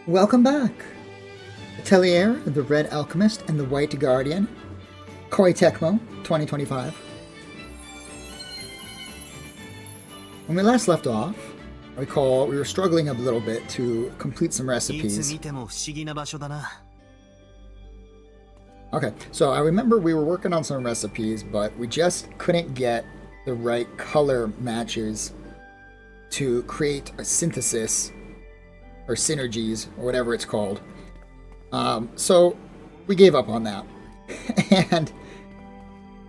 Welcome back! Atelier, the Red Alchemist, and the White Guardian. Koi Tecmo, 2025. When we last left off, I recall we were struggling a little bit to complete some recipes. Okay, so I remember we were working on some recipes, but we just couldn't get the right color matches to create a synthesis, or synergies, or whatever it's called. So we gave up on that. And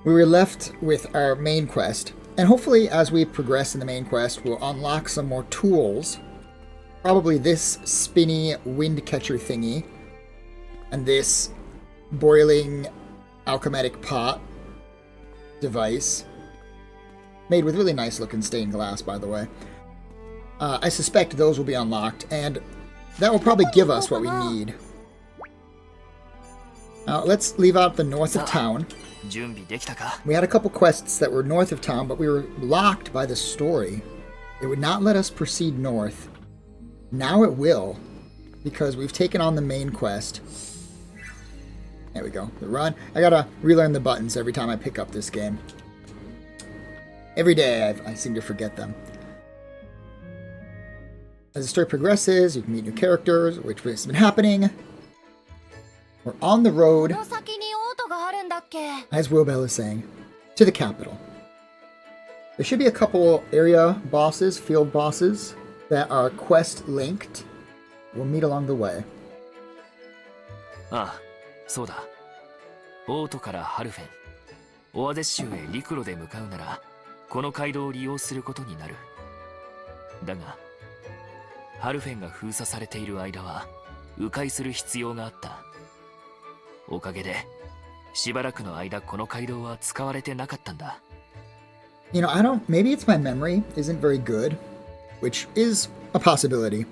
we were left with our main quest. And hopefully as we progress in the main quest, we'll unlock some more tools. Probably this spinny wind catcher thingy. And this boiling alchemic pot device. Made with really nice looking stained glass, by the way. I suspect those will be unlocked, and that will probably give us what we need. Now, let's leave out the north of town. We had a couple quests that were north of town, but we were blocked by the story. It would not let us proceed north. Now it will, because we've taken on the main quest. There we go, the run. I gotta relearn the buttons every time I pick up this game. Every day I seem to forget them. As the story progresses, you can meet new characters, which has been happening. We're on the road, as Will Bell is saying, to the capital. There should be a couple area bosses, field bosses, that are quest linked. We'll meet along the way. Ah, そうだ。オートからハルフェン、オアゼス州へ陸路で向かうなら、この街道を利用することになる。だが、ハルフェンが封鎖されている間は迂回する必要があった。おかげでしばらくの間この街道は使われてなかったんだ。You know, maybe it's my memory isn't very good, which is a possibility.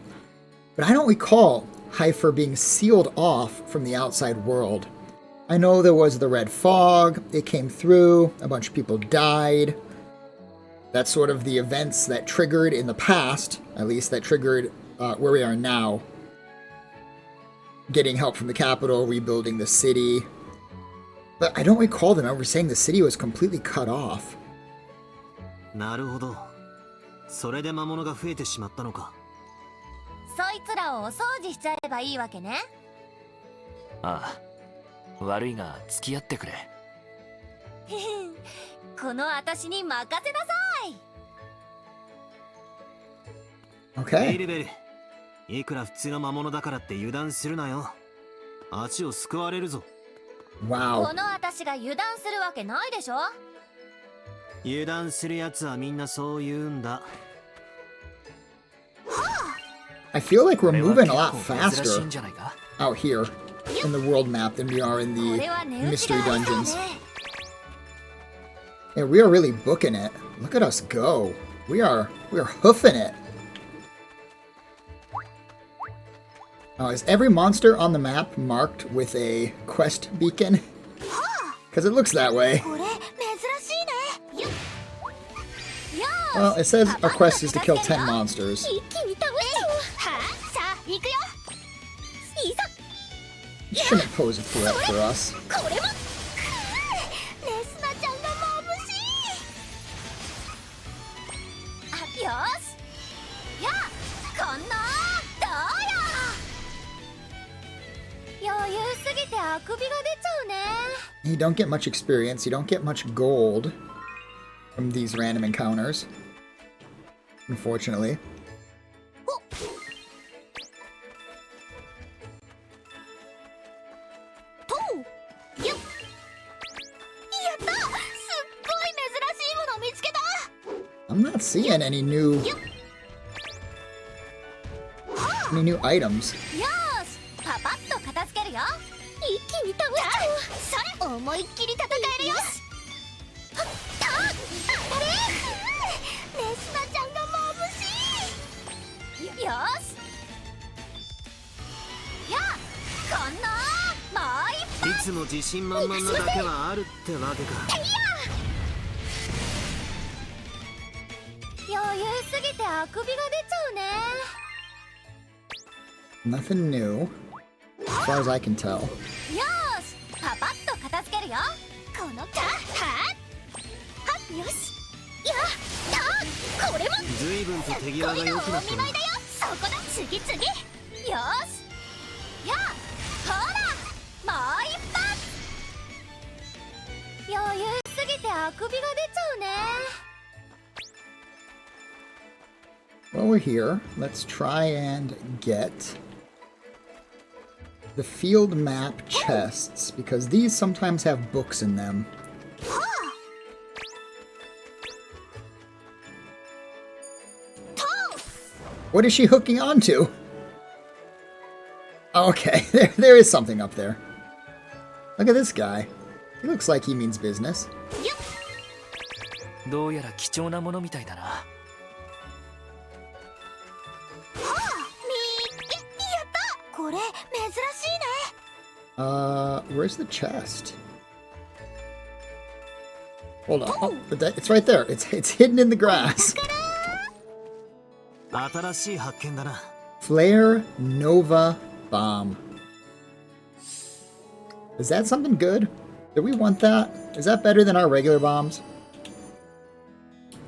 But I don't recall Heifer being sealed off from the outside world. I know there was the red fog, it came through, a bunch of people died. That's sort of the events that triggered in the past, at least that triggered where we are now. Getting help from the capital, rebuilding the city. But I don't recall them ever saying the city was completely cut off. なるほど。それで魔物が増えてしまったのか。そいつらをお掃除しちゃえばいいわけね。ああ、悪いが付き合ってくれ。この私に任せなさい。Okay. ベルベル、いくら普通の魔物だからって油断するなよ。足をすくわれるぞ。Wow. この私が油断するわけないでしょ。油断するやつはみんなそう言うんだ。I feel like we're moving a lot faster out here in the world map than we are in the mystery dungeons. Yeah, we are really booking it. Look at us go. We are hoofing it. Oh, is every monster on the map marked with a quest beacon? Because it looks that way. Well, it says our quest is to kill 10 monsters. It shouldn't pose a threat for us. You don't get much experience, you don't get much gold from these random encounters, unfortunately. I'm not seeing any new items. 一気に倒しちゃう。思いっきり戦えるよ。あれ？レスナちゃんが眩しい。よし。や、こんなもう一発。いつも自信満々なだけはあるってわけか。余裕すぎてあくびが出ちゃうね。Nothing new, as far as I can tell. よーしパパッと片付けるよこのはっよしやったこれも随分と手際が良くなったな。お見舞いだよそこだ次々よーしやほらもう一発余裕すぎてあくびが出ちゃうね While we're here, let's try and get the field map chests, because these sometimes have books in them. What is she hooking onto? Okay, there is something up there. Look at this guy. He looks like he means business. どうやら貴重なものみたいだな。これ珍しいね Where's the chest? Hold on. Oh, it's right there. It's hidden in the grass. 新しい発見だな。 Flare Nova Bomb. Is that something good? Do we want that? Is that better than our regular bombs?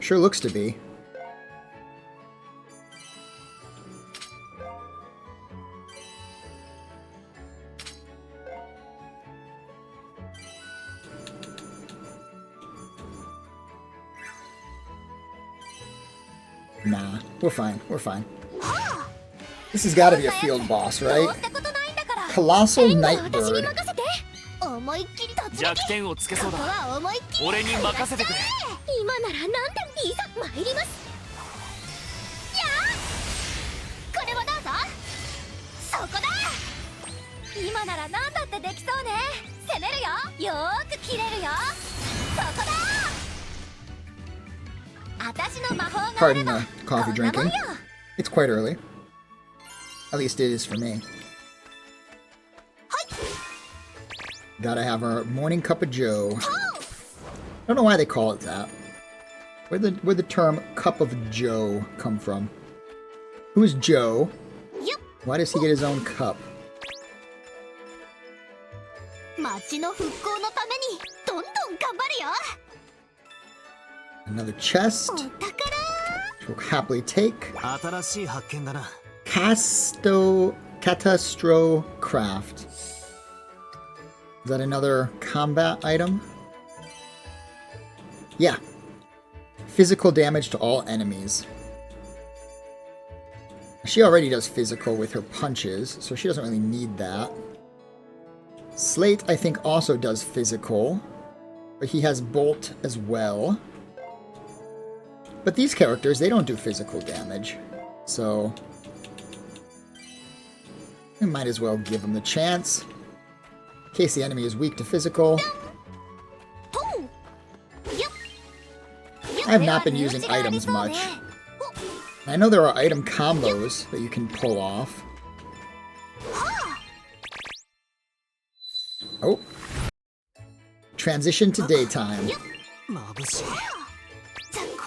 Sure looks to be. Nah, we're fine. We're fine. This has got to be a field boss, right? Colossal Nightbird. 思いっきり突撃弱点をつけそうだ。ここは思いっきり俺に任せてくれ。今なら何でもいざ参りますやあこれもどうぞそこだ今なら何だってできそうね攻めるよよーく切れるよそこだ私の魔法があれ Pardon ば the coffee こんなもん drinking. よ It's quite early. At least it is for me. Gotta have our morning cup of joe. I don't know why they call it that. Where'd the term cup of joe come from? Who's Joe? Why does he get his own cup? 町の復興のためにどんどん頑張るよ Another chest, お宝 which we'll happily take. 新しい発見だな。 Catastro Craft. Is that another combat item? Yeah. Physical damage to all enemies. She already does physical with her punches, so she doesn't really need that. Slate, I think, also does physical, but he has Bolt as well. But these characters, they don't do physical damage, so we might as well give them the chance. In case the enemy is weak to physical. I have not been using items much. I know there are item combos that you can pull off. Oh. Transition to daytime. 眩しい。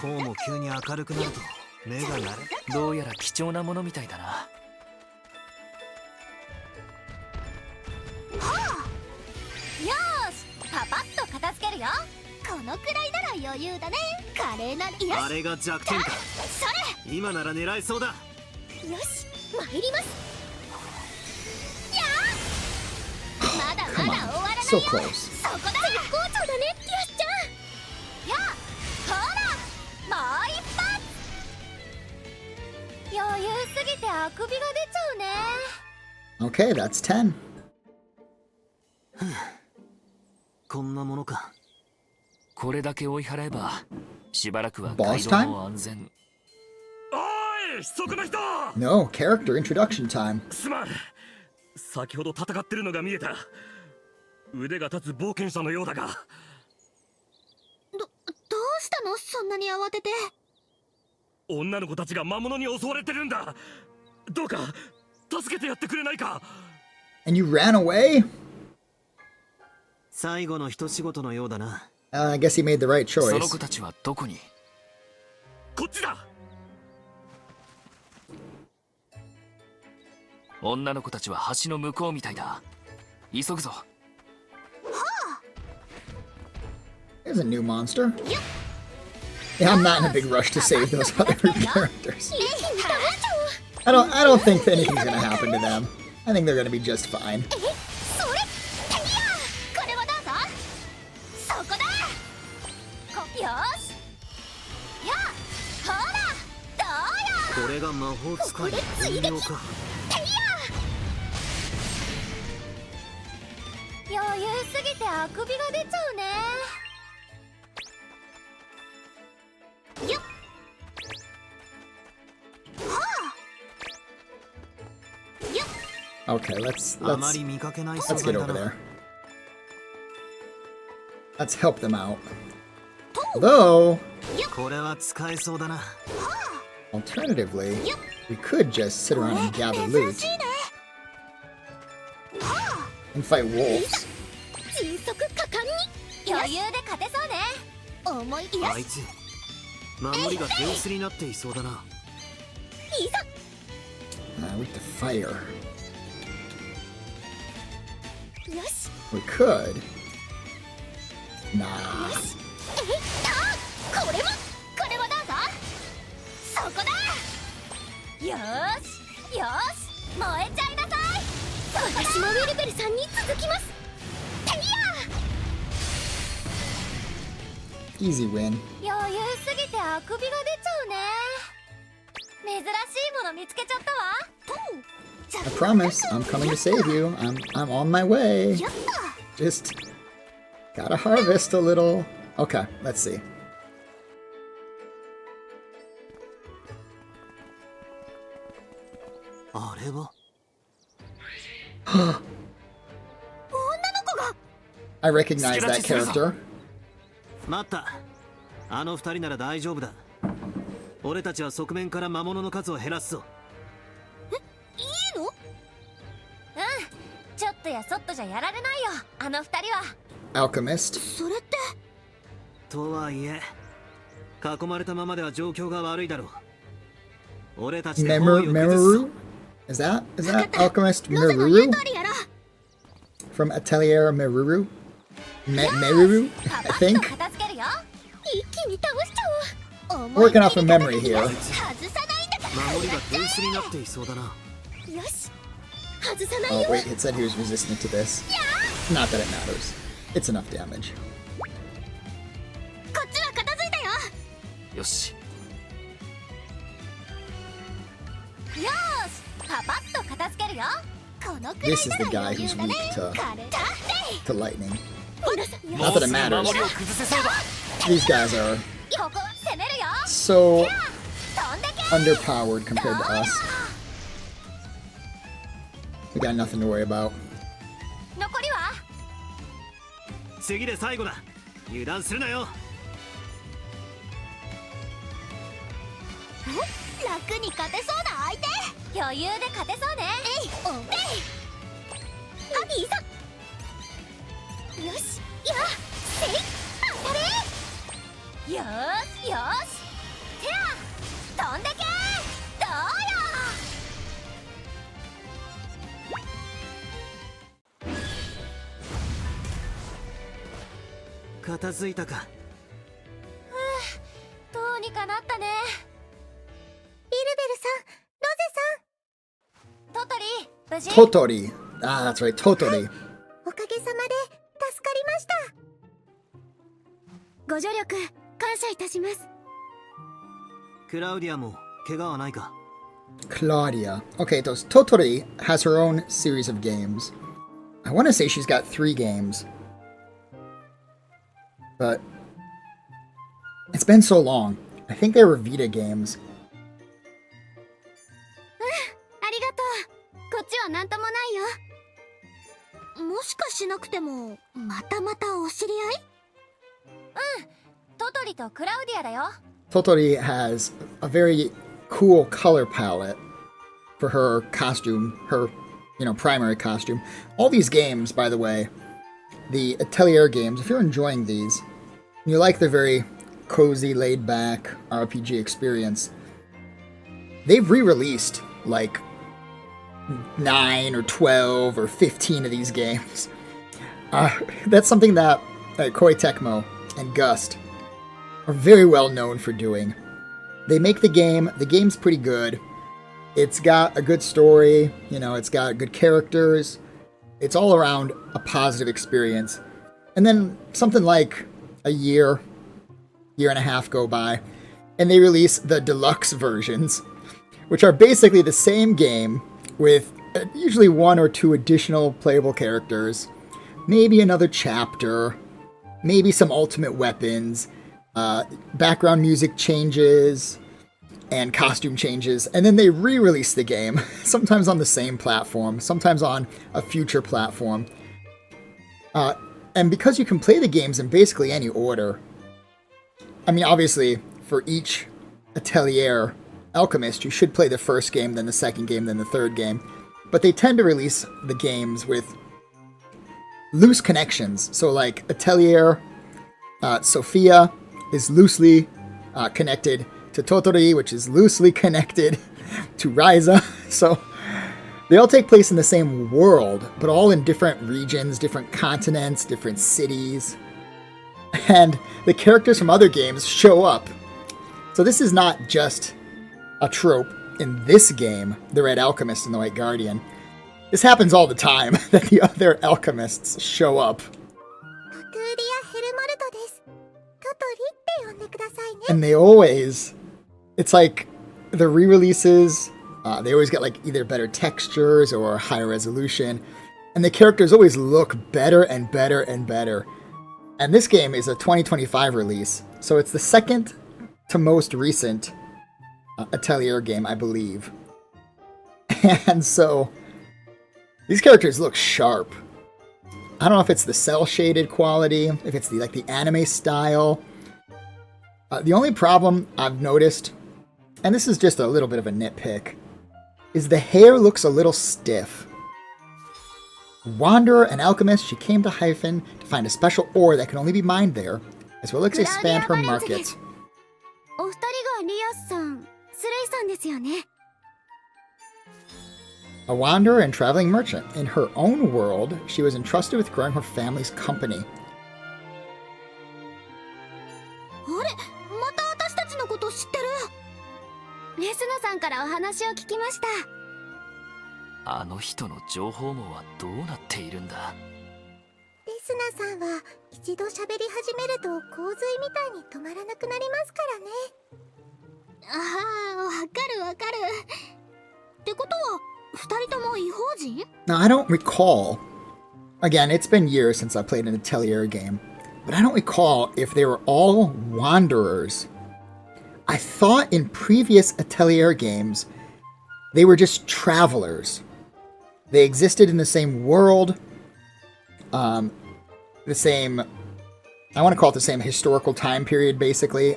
こうも急に明るくなると目が慣れ。どうやら貴重なものみたいだな。よーしパパッと片付けるよこのくらいなら余裕だね華麗なよしあれが弱点か。それ今なら狙えそうだ。よし参りますやあまだ Come ま on. だ終わらないよ So close. そこだ絶好調だねティアスちゃんやあほらもう一発余裕すぎてあくびが出ちゃうね Okay, that's 10. こんなものか。これだけ追い払えばしばらくは Boss 街 time? 道も安全。おいそこの人 No, character introduction time. すまん先ほど戦ってるのが見えた腕が立つ冒険者のようだがどうしたのそんなに慌てて女の子たちが魔物に襲われてるんだどうか助けてやってくれないか And you ran away? 最後の一仕事のようだな。I guess he made the right その choice. 子たちはどこに？こっちだ女の子たちは橋の向こうみたいだ。急ぐぞ。 There's a new monster. Yeah, I'm not in a big rush to save those other characters. I don't think that anything's gonna happen to them. I think they're gonna be just fine. それテリアこれはどうぞそこだよしやほらどうよこれが魔法使いの本領か。余裕すぎてあくびが出ちゃうねよっはあよっ Okay, let's あまり見かけない素 let's 材 get だ over な。 there. Let's help them out. Although, これは使えそうだな。 alternatively, we could just sit around and gather loot 珍しいね and fight wolves. 迅速果敢に余裕で勝てそうね思いいやあいつ守りが手薄になっていそうだな。いざ With the fire, よし we could. Nah. えいったこれはどうぞそこだよーしよし燃えちゃいなさい私もウェルベルさんに続きますテリア Easy win. 余裕すぎてあくびが出ちゃうね珍しいもの見つけちゃったわ I promise, I'm coming to save you. I'm on my way. やった Just gotta harvest a little. Okay, let's see. あれは 女の子が I recognize that character. 待った。あの二人なら大丈夫だ。俺たちは側面から魔物の数を減らすぞ。いいのうんちょっとやそっとじゃやられないよあの二人は Alchemist. それってとはいえ囲まれたままでは状況が悪いだろう。俺たちで包囲を崩すぞ。 Meruru? Is that Alchemist Meruru 通りやろ from Atelier Meruru? Meruru, パ I パッ think. と片付けるよ一気に倒しちゃおう Working off of memory here. 外さないんだから守りが手薄になっていそうだな。よし外さない Oh よ wait, it said he was resistant to this. Not that it matters. It's enough damage. こっちは片付いたよよし。よーしパパッと片付けるよこのくらい This is な the ら guy 余 who's 裕だね weak to カレーだ to lightning. 皆さんよ Not that it matters. 守りを崩せそうだ。 These guys are ここ攻めるよ so 飛んでけ underpowered compared to us. We got nothing to worry about. 残りは次で最後だ。油断するなよ。楽に勝てそうな相手余裕で勝てそうねえいおえいいざよしやせい当たれよーしよしてや飛んでけどうよ片付いたか。どうにかなったねビルベルさんロゼさんトトリ無事 Totori. Ah, that's right, Totori. おかげさまで助かりましたご助力感謝いたしますクラウディアも怪我はないか。 Claudia. Okay, Totori has her own series of games. I want to say she's got 3 games. But it's been so long. I think they were Vita games. ありがとうこっちはなんともないよもしかしなくてもまたお知り合いトトリとクラウディアだよ Totori has a very cool color palette for her costume, her, primary costume. All these games, by the way, the Atelier games, if you're enjoying these, and you like the very cozy, laid-back RPG experience, they've re-released, like, 9 or 12 or 15 of these games. That's something that Koei Tecmo and Gust are very well known for doing. They make the game's pretty good. It's got a good story, it's got good characters. It's all around a positive experience. And then something like a year and a half go by, and they release the deluxe versions, which are basically the same game with usually 1 or 2 additional playable characters, maybe another chapter, maybe some ultimate weapons, background music changes, and costume changes, and then they re-release the game, sometimes on the same platform, sometimes on a future platform. And because you can play the games in basically any order, I mean, obviously, for each Atelier Alchemist, you should play the first game, then the second game, then the third game. But they tend to release the games with loose connections. So, like, Atelier Sophia is loosely connected to Totori, which is loosely connected to Ryza. So, they all take place in the same world, but all in different regions, different continents, different cities. And the characters from other games show up. So this is not just a trope in this game, the Red Alchemist and the White Guardian. This happens all the time, that the other alchemists show up. And they always, it's like the re-releases, they always get like either better textures or higher resolution. And the characters always look better and better and better. And this game is a 2025 release, so it's the second to most recent Atelier game, I believe. And so, these characters look sharp. I don't know if it's the cel-shaded quality, if it's the anime style. The only problem I've noticed, and this is just a little bit of a nitpick, is the hair looks a little stiff. Wanderer and Alchemist, she came to Hyphen to find a special ore that can only be mined there, as well as expand her market. A wanderer and traveling merchant. In her own world, she was entrusted with growing her family's company. Now, I don't recall, again, it's been years since I played an Atelier game, but I don't recall if they were all wanderers. I thought in previous Atelier games, they were just travelers. They existed in the same world, the same, I want to call it the same historical time period, basically.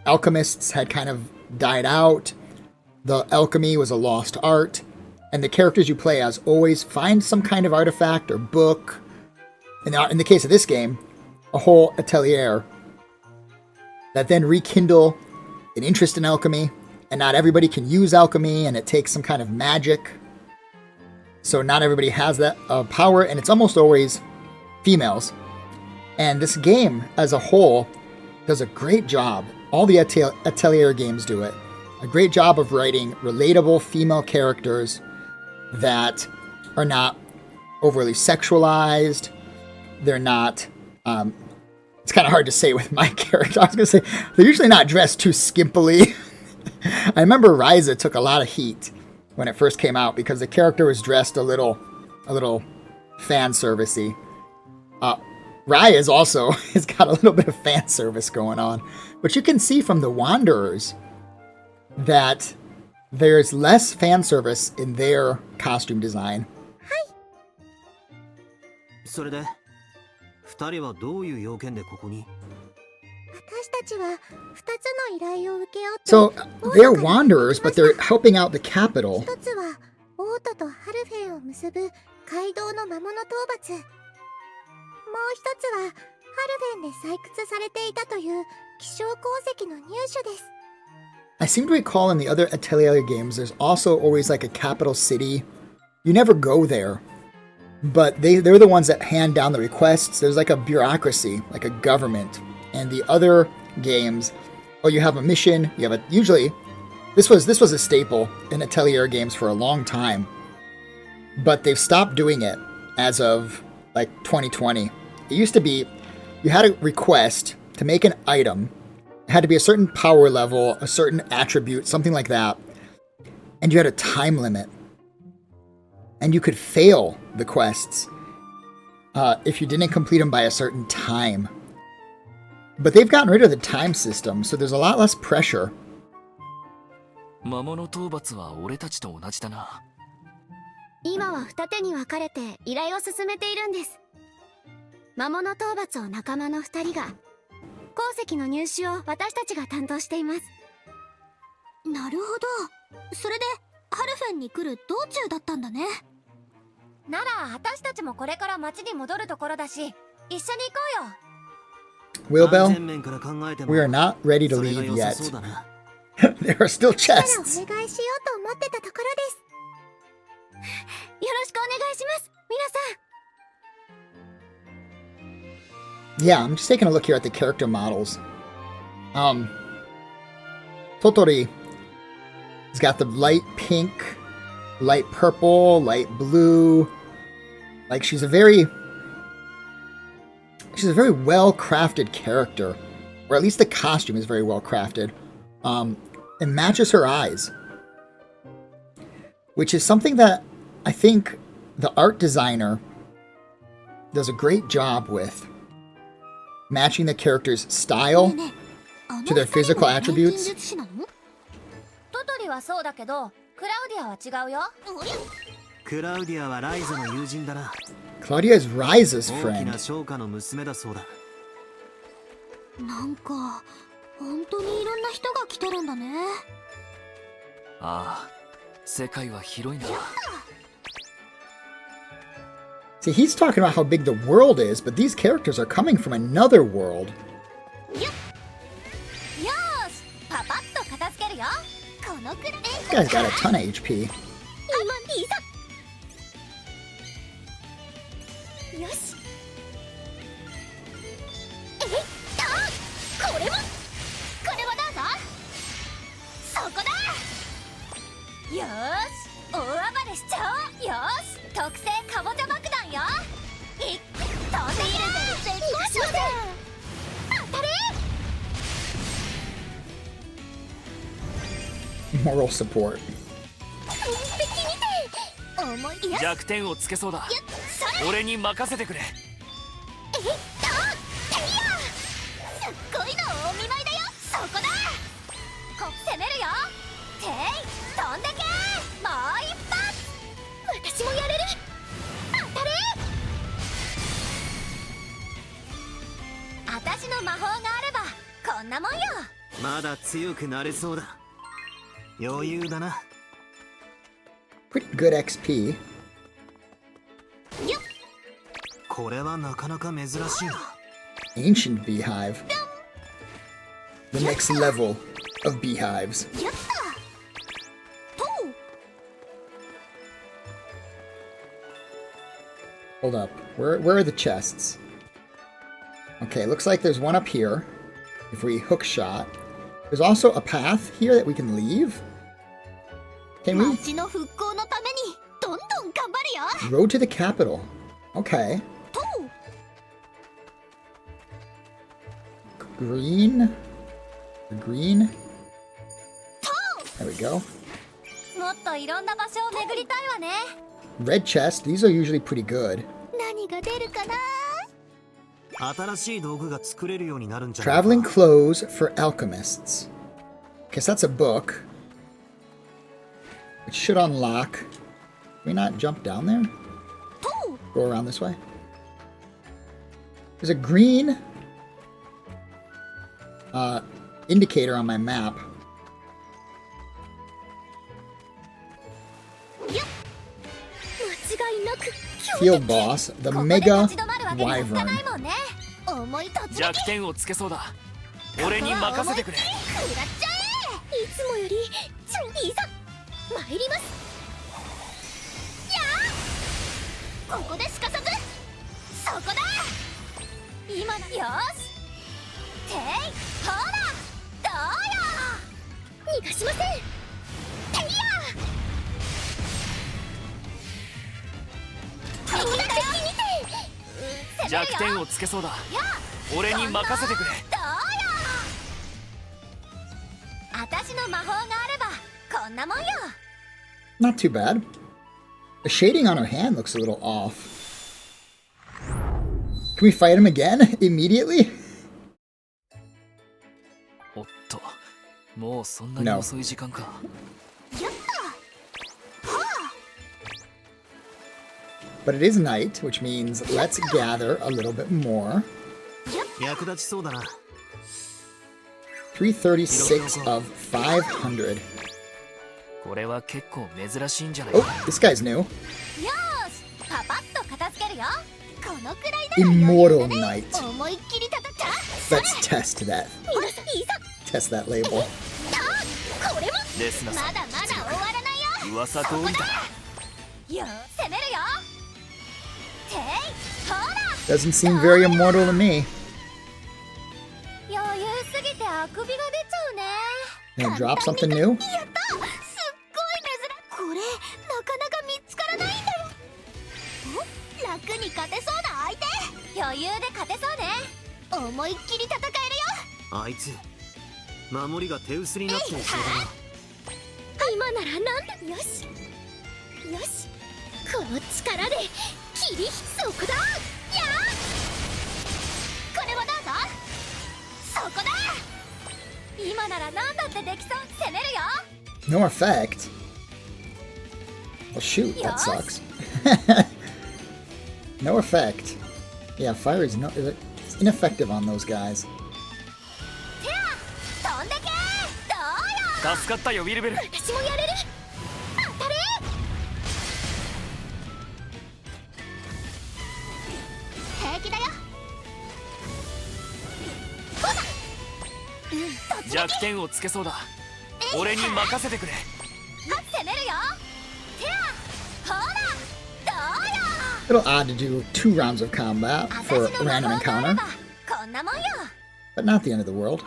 Alchemists had kind of died out. The alchemy was a lost art. And the characters you play as always find some kind of artifact or book. And in the case of this game, a whole atelier that then rekindle an interest in alchemy. And not everybody can use alchemy, and it takes some kind of magic. So not everybody has that power, and it's almost always females. And this game as a whole does a great job. All the Atelier games do it. A great job of writing relatable female characters that are not overly sexualized. They're not, it's kind of hard to say with my character. I was going to say, they're usually not dressed too skimpily. I remember Ryza took a lot of heat when it first came out because the character was dressed a little fan servicey. Raya also has got a little bit of fan service going on. But you can see from the Wanderers that there's less fan service in their costume design. So they're wanderers, but they're helping out the capital. I seem to recall in the other Atelier games, there's also always like a capital city. You never go there, but they're the ones that hand down the requests. There's like a bureaucracy, like a government. And the other games, oh, you have a mission. You have usually this was a staple in Atelier games for a long time, but they've stopped doing it as of like 2020. It used to be you had a request to make an item. It had to be a certain power level, a certain attribute, something like that. And you had a time limit. And you could fail the quests if you didn't complete them by a certain time. But they've gotten rid of the time system, so there's a lot less pressure. 魔物討伐は俺たちと同じだな。今は二手に分かれて依頼を進めているんです。魔物討伐を仲間の二人が、鉱石の入手を私たちが担当しています。なるほど。それでハルフェンに来る道中だったんだね。なら私たちもこれから町に戻るところだし、一緒に行こうよ。Wilbell, we are not ready to leave yet. There are still chests. お願いしようと思ってたところです。よろしくお願いします、皆さん。 Yeah, I'm just taking a look here at the character models. Totori has got the light pink, light purple, light blue. Like she's a very well-crafted character, or at least the costume is very well crafted. It matches her eyes, which is something that I think the art designer does a great job with, matching the character's style to their physical attributes. トトリはそうだけど、クラウディアは違うよ。クラウディアはライザの友人だな。 Claudia is Riza's 大き friend. な商家の娘だそうだ。なんか本当にいろんな人が来てるんだね。ああ、世界は広いな。See, he's talking about how big the world is, but these characters are coming from another world. よーし、パパッと片付けるよ。このくらい。 This guy's got a ton of HP. いざ。よし。これはどうぞ。そこだ。よーし、大暴れしちゃおう。よーし、特製かぼちゃ爆弾よ。飛んでいるぜ。絶好調だ。当たれ。 Moral support. 弱点をつけそうだ。俺に任せてくれ。すっごいのお見舞いだよ。そこだ。攻めるよ。てい、飛んでけ。もう一発。私もやれる。当たれ。私の魔法があればこんなもんよ。まだ強くなれそうだ。余裕だな。Pretty good XP. これはなかなか珍しいな。 Ancient beehive. The next level of beehives. やったと Hold up. Where are the chests? Okay, looks like there's one up here. If we hook shot. There's also a path here that we can leave. Can we? 町の復興のためにどんどん頑張るよ。 Road to the capital. Okay. と Green. Green. There we go. もっといろんな場所を巡りたいわね。 Red chest. These are usually pretty good. 何が出るかな。新しい道具が作れるようになるんじゃないか。 Traveling clothes for alchemists. Guess that's a book. It should unlock. Can we not jump down there? と Go around this way. There's a green indicator on my map. 間違いなく Field boss, the ここで Mega 立ち止まるわけにはいかない Wyvern. もんね。思い突撃。弱点をつけそうだ。俺に任せてくれ。食らっちゃえ。いつつもよりいざ参ります。やあ、ここですかさずそこだ。今のよし、ていほらどうよ、逃がしません。ていやここだよ。弱点をつけそうだ。俺に任せてくれ。どうよ、私の魔法があればこんなもんよ。 Not too bad. The shading on her hand looks a little off. Can we fight him again immediately? おっと、もうそんなに遅い時間か。やった。 But it is night, which means let's gather a little bit more. 役立ちそうだな。 336 of 500. これは結構珍しいんじゃない Oh, か。 this guy's new. よーし、パパッと片付けるよ。このくらいなら Immortal 余裕だね。 Knight. 思いっきり叩っちゃ。 Let's test that. 皆さんいざ。 Test that label. これもレスナさん、まだまだ終わらないよ。噂通りだ。よー、攻めるよ。ていほら。 Doesn't seem very immortal to me. 余裕すぎてあくびが出ちゃうね。 Gonna drop something new? やった。すっごい珍しい。これなかなか見つからないんだよ。お、楽に勝てそうな相手。余裕で勝てそうね。思いっきり戦えるよ。あいつ守りが手薄になっていそうだな。今ならなんだ。よしよし、この力で切りそこだ。やあ、これはどうぞ。そこだ。今なら何だってできそう。攻めるよ。 No effect. Well, shoot, that sucks. No effect. Yeah, fire is it's ineffective on those guys. てや、飛んでけ。どうよ。助かったよ、ウィルベル。私もやれる。当たれ。平気だよ。そうだ。突撃。弱点をつけそうだ。俺に任せてくれ。攻めるよ。てや、ほらどうよ。 Little odd to do 2 rounds of combat for a 私の random 魔法があれ encounter, ばこんなもんよ。 but not the end of the world.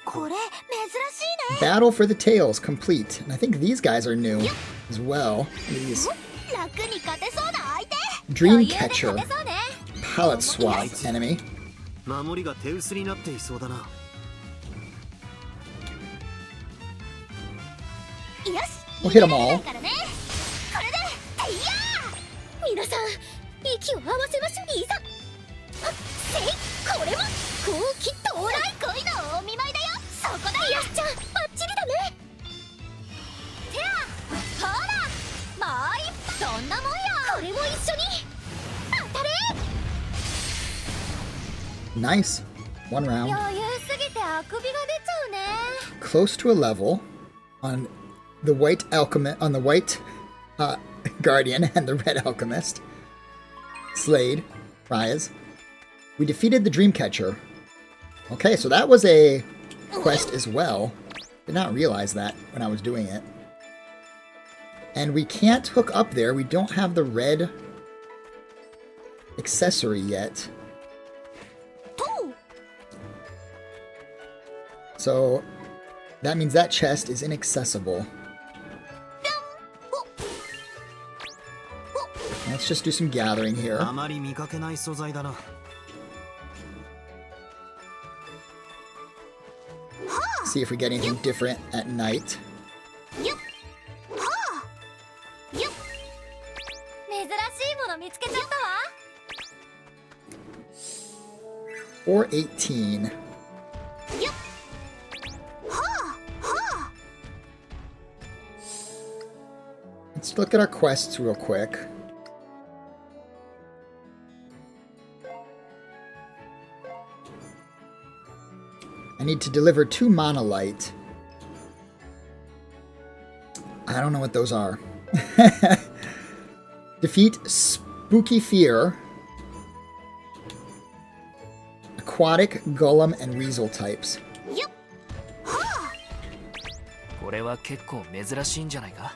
これ珍しいね。 Battle for the Tails complete. And I think these guys are new as well. These 楽に勝てそうな相手。 Dream 余裕で Catcher 勝てそうね。 palette swap enemy. 守りが手薄になっていそうだな。よし。 We'll hit 'em all. からね。これで、いやー。皆さん、息を合わせましょう。いざ。あ、せい、これも。後期到来。恋のお見舞いだよ。そこだ。よしちゃん、バッチリだね。てや、ほら、もう一歩。どんなもんよ。これも一緒に。当たれ。 Nice. 1 round. 余裕すぎてあくびが出ちゃうね。 Close to a level on the white alchemist, on the white guardian and the red alchemist. Slade, prize. We defeated the Dreamcatcher. Okay, so that was a quest as well. Did not realize that when I was doing it. And we can't hook up there. We don't have the red accessory yet. So that means that chest is inaccessible. Let's just do some gathering here. あまり見かけない素材だな。 See if we get anything different at night. よっはあよっ。珍しいもの見つけちゃったわ。 Or 18. よっはあはあ。 Let's look at our quests real quick. I need to deliver 2 monolite. I don't know what those are. Defeat Spooky Fear, Aquatic, Golem, and Weasel types. よっはあ。れは結構珍しいんじゃないか。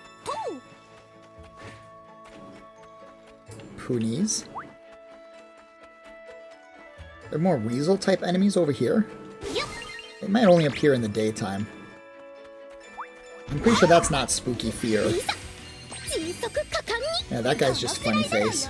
Punies. There are more weasel type enemies over here. They might only appear in the daytime. I'm pretty sure that's not spooky fear. Yeah, that guy's just funny face.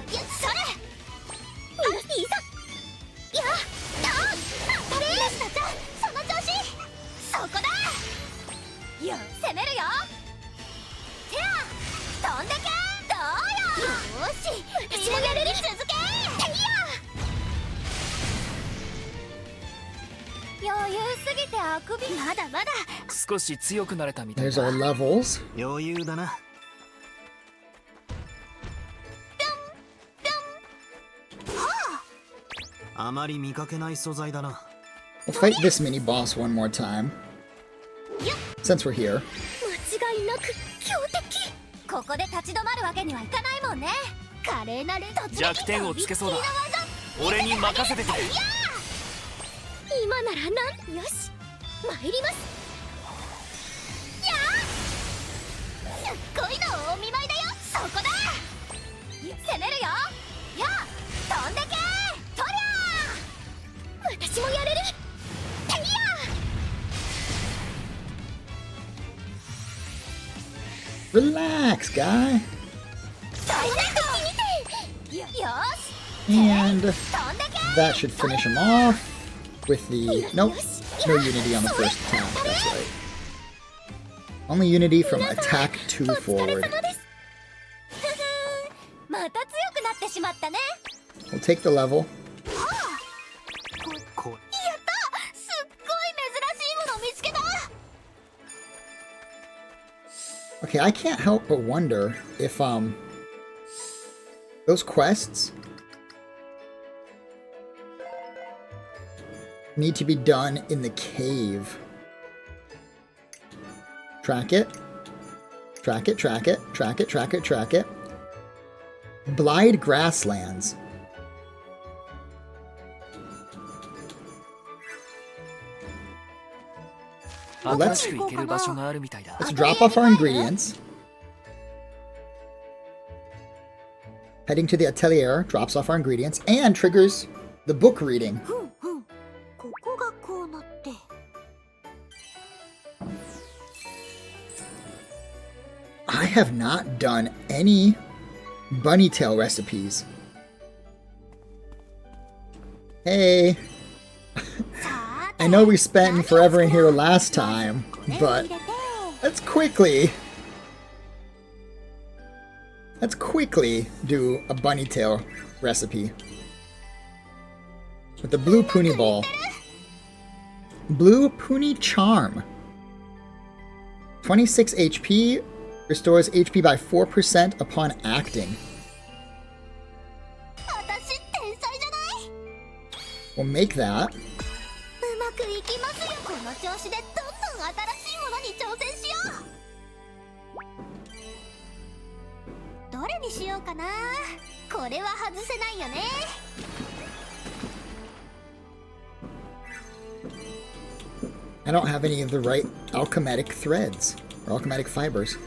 There's our levels. 余裕だな。あまり見かけない素材だな。 We'll fight this mini boss one more time. Since we're here. ここで立ち止まるわけにはいかないもんね。華麗なる突撃と弱点をつけそうだ。俺に任せてくれ。今ならなんよし参ります。やあすっごいのお見舞いだよ。そこだ攻めるよ。やあ飛んでけとりゃ私もやれる。ていや Relax, guy. 大変だよし And that should finish him off with the... Nope, no unity on the first attack, that's right. Only unity from attack 2 forward. また強くなってしまったね。 We'll take the level. こやったすっごい珍しいもの見つけた。 Okay, I can't help but wonder if, those quests need to be done in the cave. Track it. Track it, track it, track it, track it, track it. Blide Grasslands. Let's drop off our ingredients. Heading to the Atelier drops off our ingredients and triggers the book reading. ここがこうなって。 I have not done any bunny tail recipes. Hey. I know we spent forever in here last time, but let's quickly do a bunny tail recipe. With the blue Puni ball. Blue Puni charm. 26 HP, restores HP by 4% upon acting. 私天才じゃない。 We'll make that. うまくいきますよ。この調子でどんどん新しいものに挑戦しよう。どれにしようかな。これは外せないよね。 I don't have any of the right alchematic threads or alchematic fibers.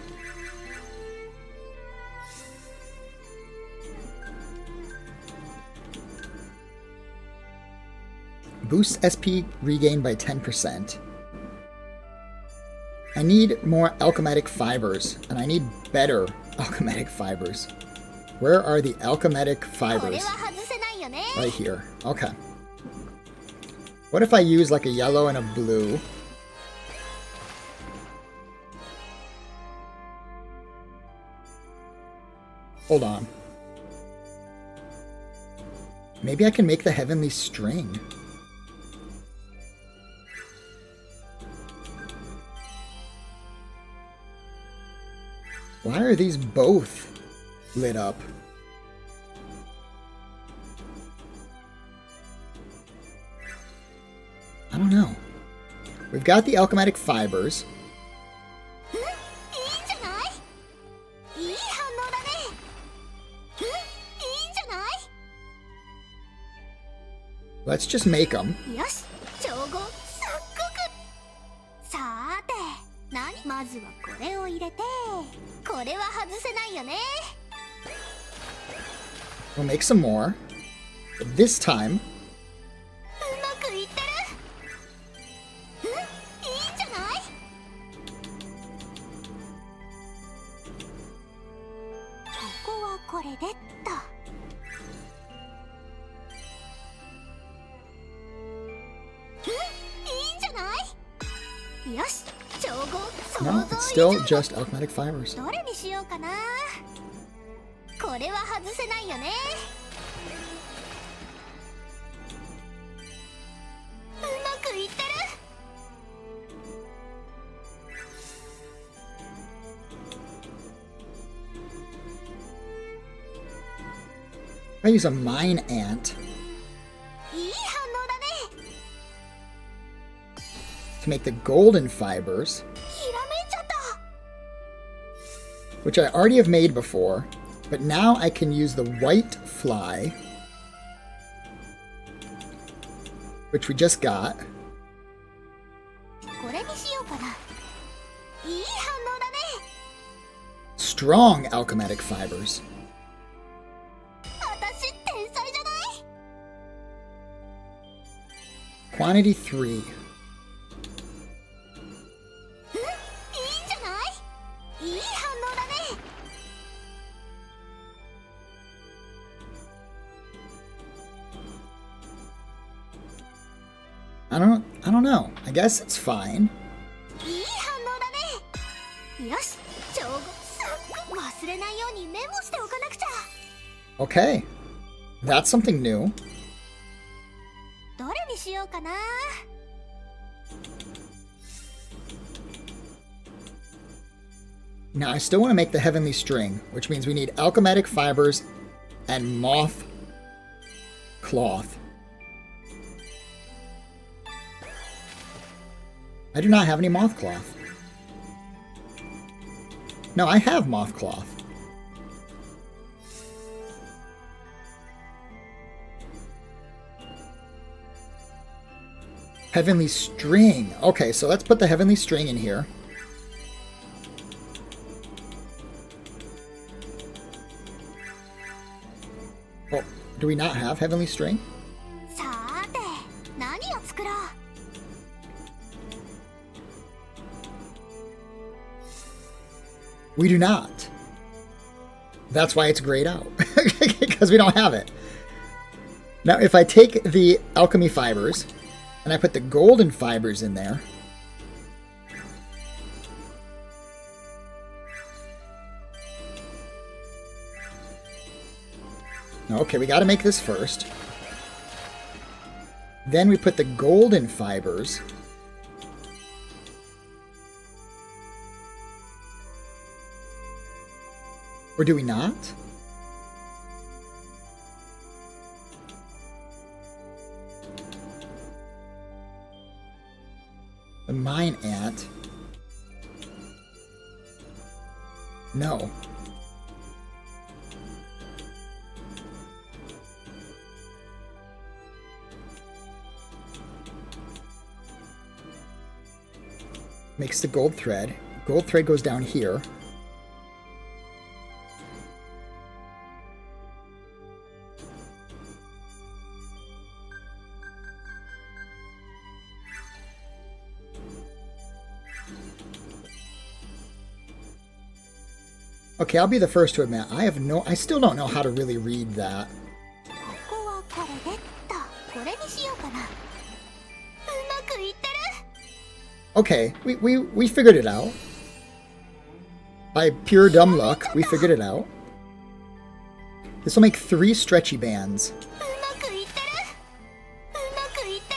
Boosts SP regain by 10%. I need more alchematic fibers, and I need better alchematic fibers. Where are the alchematic fibers? Right here. Okay. What if I use like a yellow and a blue? Hold on. Maybe I can make the heavenly string. Why are these both lit up? I don't know. We've got the alchematic fibers. Let's just make them. さて、まずずはこれを入れて、これは外せないよね。 We'll make some more. But this time, うまくいってる。いいんじゃない。ここはこれでっと。いいんじゃない。よし、調合想 no, 像 it's 以 still 上。 just alchematic fibers. どれにしようかな。これは外せないよね。うまくいってる。 I use a mine ant いい反応だね。 to make the golden fibers, ひらめいちゃった。 which I already have made before, but now I can use the white fly, which we just got. これにしようかな。いい反応だね。 Strong alchematic fibers. 私天才じゃない。 Quantity 3. いいんじゃない。いい反応だね。 I don't know. I guess it's fine. いい反応だね。よし、調合忘れないようにメモしておかなくちゃ。 Okay. That's something new. どれにしようかな。 Now, I still want to make the heavenly string, which means we need alchematic fibers and moth cloth. I do not have any moth cloth. No, I have moth cloth. Heavenly string. Okay, so let's put the heavenly string in here. Oh, do we not have heavenly string? さーて、何を作ろう。 We do not. That's why it's grayed out. Because we don't have it. Now, if I take the alchemy fibers and I put the golden fibers in there, okay, we got to make this first. Then we put the golden fibers. Or do we not? The mine ant. No. Makes the gold thread. Gold thread goes down here. Okay, I'll be the first to admit, I still don't know how to really read that. ここはこれでっと。これにしようかな。うまくいってる。 Okay, we figured it out. By pure dumb luck, we figured it out. This will make 3 stretchy bands. うまくいってる。うまくいって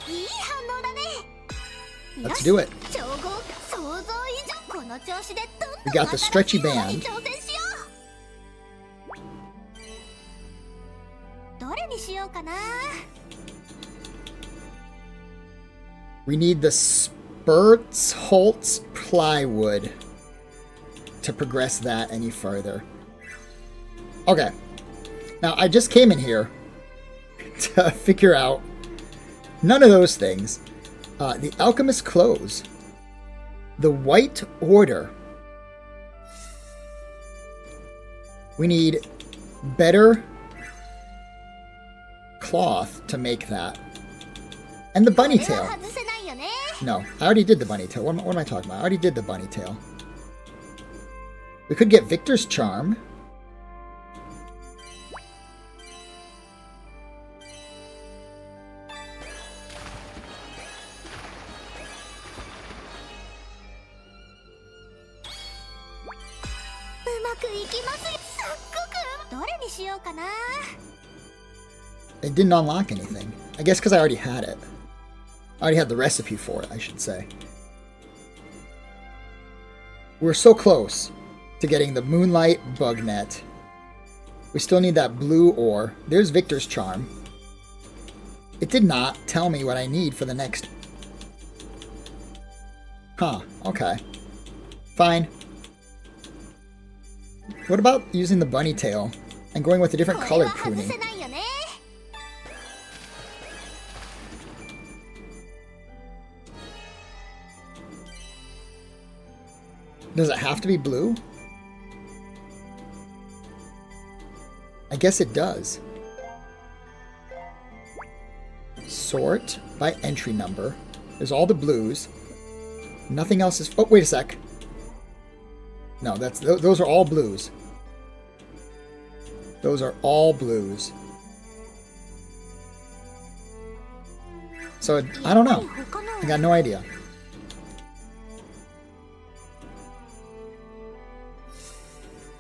る。いい反応だね。 Let's do it. 調合想像以上。この調子でどんどん We got the stretchy 新しいもの band. に挑戦しよう。どれにしようかな。 We need the Spurtsholz plywood to progress that any further. Okay. Now, I just came in here to figure out none of those things. The Alchemist clothes. The White Order. We need better cloth to make that. And the bunny tail. No, I already did the bunny tail. What am I talking about? I already did the bunny tail. We could get Victor's Charm. It didn't unlock anything. I guess because I already had it. I already had the recipe for it, I should say. We're so close to getting the Moonlight Bug Net. We still need that blue ore. There's Victor's Charm. It did not tell me what I need for the next... Huh, okay. Fine. What about using the bunny tail and going with a different color pruning? Does it have to be blue? I guess it does. Sort by entry number. There's all the blues. Nothing else is... Oh, wait a sec. No, those are all blues. Those are all blues. So, I don't know. I got no idea.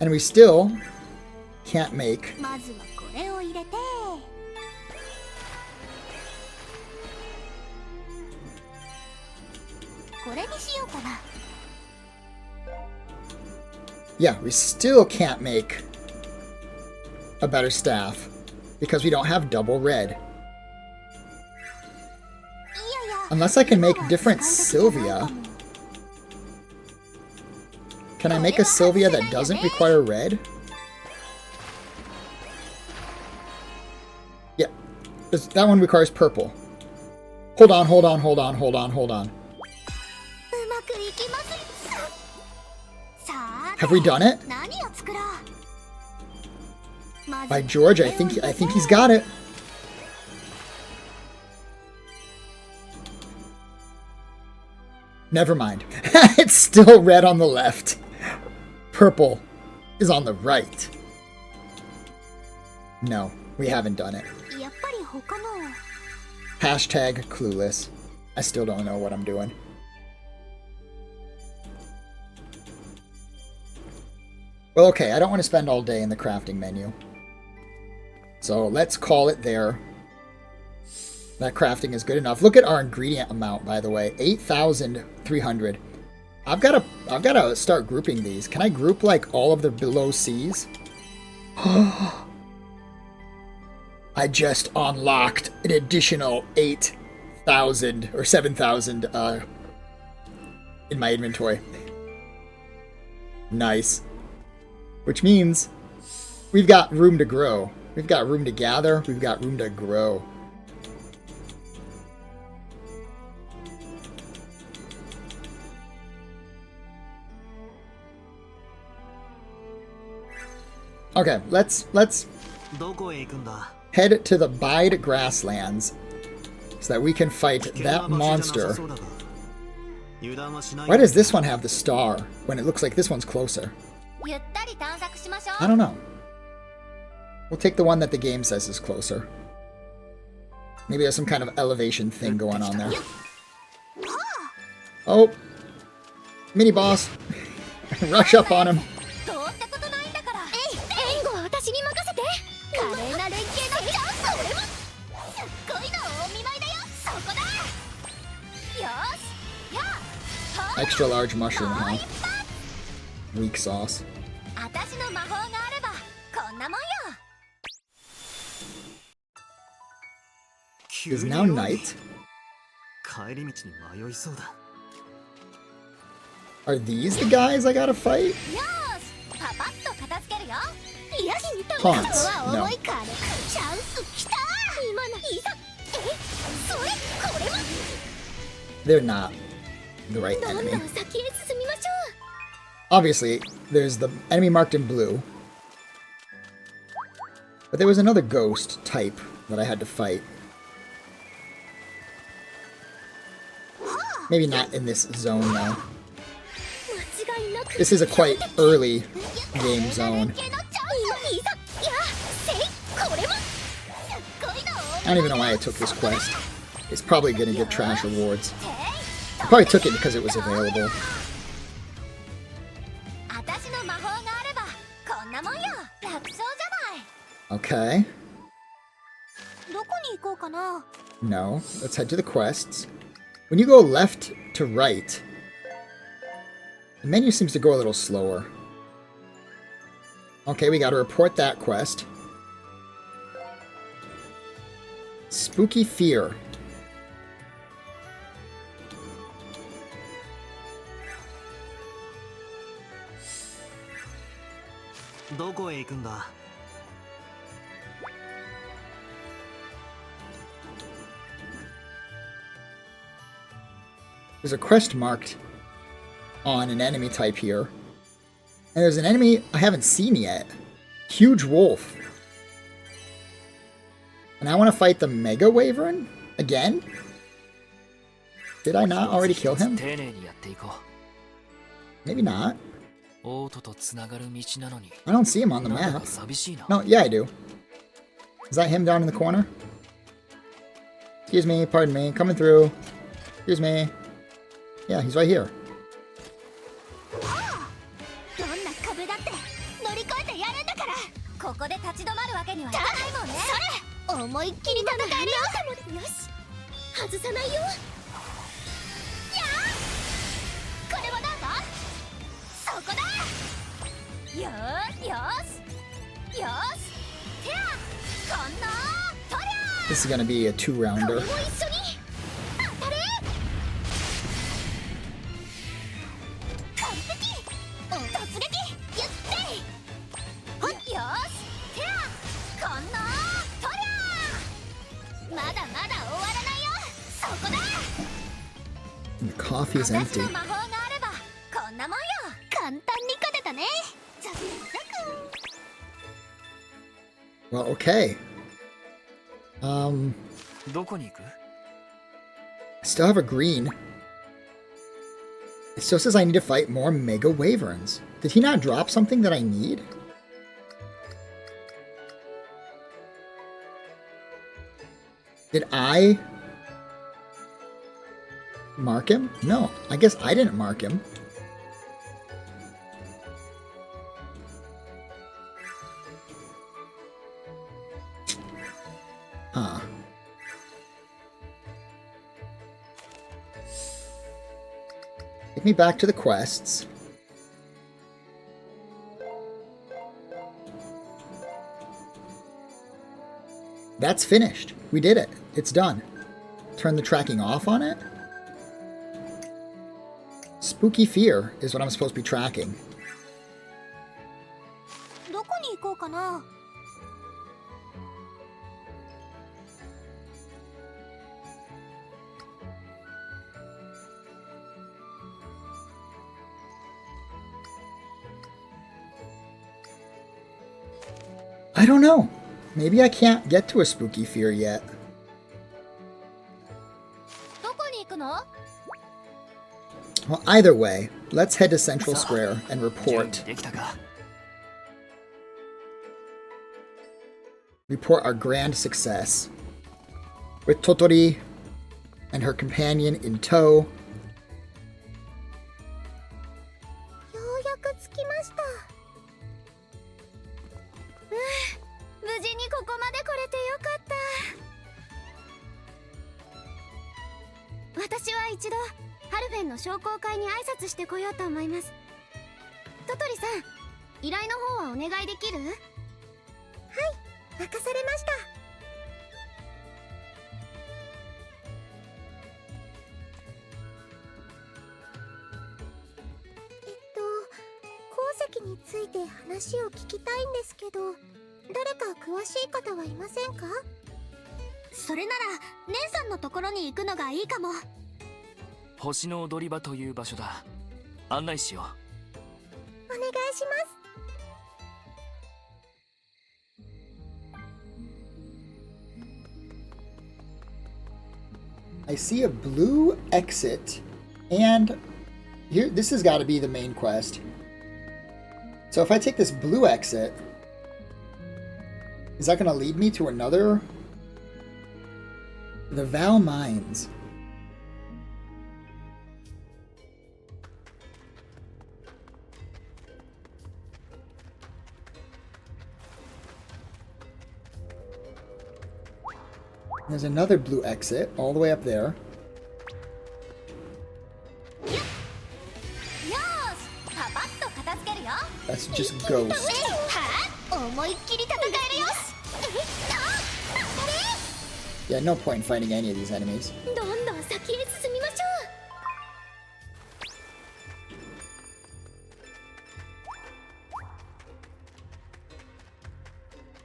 And we still can't make... Yeah, we still can't make a better staff because we don't have double red. Unless I can make different Sylvia. Can I make a Sylvia that doesn't require red? Yeah, that one requires purple. Hold on. Have we done it? By George, I think he's got it. Never mind. It's still red on the left. Purple is on the right. No, we haven't done it. Hashtag clueless. I still don't know what I'm doing. Well, okay, I don't want to spend all day in the crafting menu. So let's call it there. That crafting is good enough. Look at our ingredient amount, by the way. 8,300. I've got to start grouping these. Can I group like all of the below C's? I just unlocked an additional 8,000 or 7,000 in my inventory. Nice. Which means we've got room to grow. We've got room to gather. We've got room to grow. Okay, let's head to the Bide Grasslands so that we can fight that monster. Why does this one have the star when it looks like this one's closer? I don't know. We'll take the one that the game says is closer. Maybe there's some kind of elevation thing going on there. Oh! Mini boss! Rush up on him! Extra large mushroom, huh? Weak sauce. Is now night. Are these the guys I gotta fight? Haunts. No. they're not the right どんど enemy. ん先へ進みましょ Obviously, there's the enemy marked in blue. But there was another ghost type that I had to fight. Maybe not in this zone, though. う。間違いなく This is a quite early game 連 zone. 携のチャンス。いざやせいこれもすっごいの I don't even know why I took this quest. It's probably gonna give trash rewards. せい I probably took it because it was available. 私の魔法があればこんなもんよ。楽勝じゃない。 Okay. どこに行こうかな。 No. Let's head to the quests. When you go left to right, the menu seems to go a little slower. Okay, we gotta report that quest. Spooky Fear. どこへ行くんだ？ There's a quest marked on an enemy type here. And there's an enemy I haven't seen yet. Huge Wolf. And I want to fight the Mega Wyvern again? Did I not already kill him? 丁寧にやっていこ Maybe not. う。オートとつながる道なのに。 I don't see him on the なんだ map. か寂しいな。 No, yeah, I do. Is that him down in the corner? Excuse me, pardon me, coming through. Excuse me. Yeah, he's right here. どんな壁だって乗り越えてやるんだから。ここで立ち止まるわけにはいかないもんね。それ思いっきり戦えるよ。よし外さないよ。やあこれはどうぞ。そこだ。よーしよしよし。てやこんなとりゃ This is gonna be a こ 2-rounder. れも一緒に当たれ。完璧突撃やってほっよーしてやこんなとりゃまだまだ終わらないよ。そこだ。 And the coffee is 私 empty. の魔法があればこんなもんよ。簡単に勝てたね。ザクザク Well, okay. どこに行く？ I still have a green. It still says I need to fight more Mega Wyverns. Did he not drop something that I need? Did I mark him? No, I guess I didn't mark him. Huh. Take me back to the quests. That's finished. We did it. It's done. Turn the tracking off on it. Spooky Fear is what I'm supposed to be tracking. どこに行こうかな。 I don't know. Maybe I can't get to a Spooky Fear yet. どこに行くの。 Well, either way, let's head to Central Square and 準 report. 備できたか？ Report our grand success. With Totori and her companion in tow. ようやく着きました。無事にここまで来れてよかった。私は一度ハルフェンの商工会に挨拶してこようと思います。トトリさん、依頼の方はお願いできる？はい、任されました。鉱石について話を聞きたいんですけど、誰か詳しい方はいませんか？それなら姉さんのところに行くのがいいかも。星の踊り場という場所だ。案内しよお願いします。I see a blue exit, and here, this has got to be the main quest. So if I take this blue exit, is that going to lead me to another? The Val Mines. There's another blue exit all the way up there. よーし、パパッと片付けるよ。 That's just Ghost. はあ、思いっきり戦えるよ。Yeah, no point in fighting any of these enemies. どんどん先へ進みまし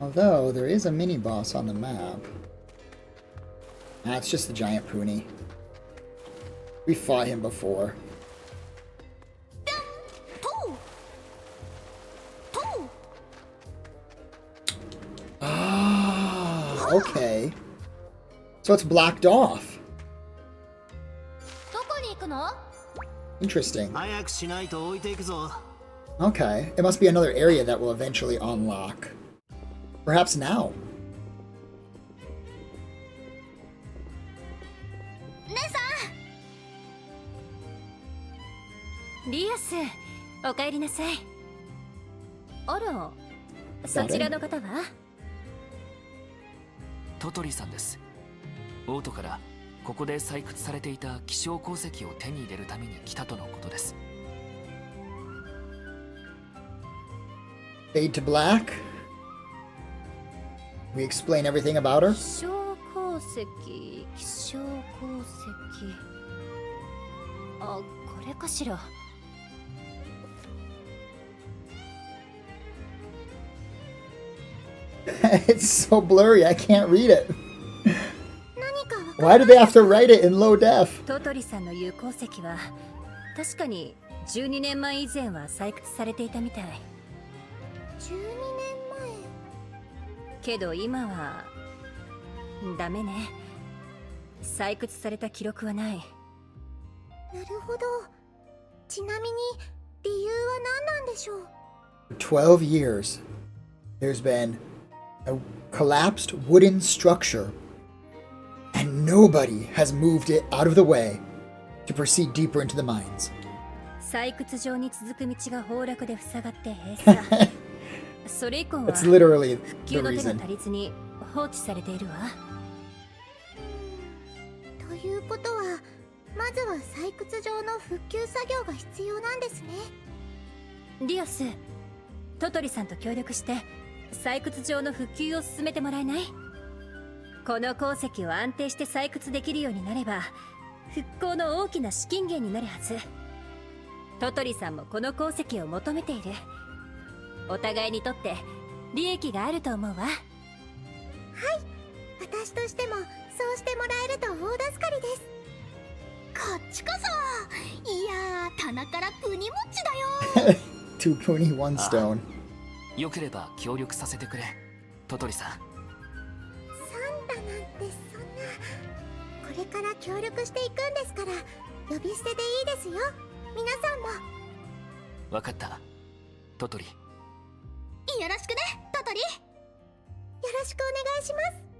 ょう。 Although, there is a mini-boss on the map. Ah, it's just the giant Puni. We fought him before. とう Ah, okay. So it's blocked off. どこに行くの？ Interesting. 早くしないと置いていくぞ。 Okay, it must be another area that will eventually unlock. Perhaps now. 姉さん。リアス、お帰りなさい。あら、そちらの方は？トトリさんです。オートからここで採掘されていた希少鉱石を手に入れるために来たとのことです。Fade to black. We explain everything about her. 希少鉱石、希少鉱石。あ、これかしら。It's so blurry, I can't read it. 何かわか Why do they have to write it in low def? トトリさんの言う鉱石は確かに12年前以前は採掘されていたみたい。12年けど今はダメね。採掘された記録はない。前。なるほど。ちなみに理由は何なんでしょう。 For 12 years, there's been a collapsed wooden structure, and nobody has moved it out of the way to proceed deeper into the mines. 採掘場に続く道が崩落で塞がって閉鎖。それ以降は That's literally 復 the 旧の手が reason. 足りずに放置されているわ。ということは、まずは採掘場の復旧作業が必要なんですね。リオス、トトリさんと協力して採掘場の復旧を進めてもらえない？この鉱石を安定して採掘できるようになれば復興の大きな資金源になるはず。トトリさんもこの鉱石を求めている。お互いにとって利益があると思うわ。私としてもそうしてもらえると大助かりです。こっちこそ。いやー、棚からプニモッチだよ。 Two pony, one stone. よければ協力させてくれ、トトリさん。サンタなんてそんな。これから協力していくんですから、呼び捨てでいいですよ。皆さんも。わかった、トトリ。よろしくね、トトリ。よろしくお願いします。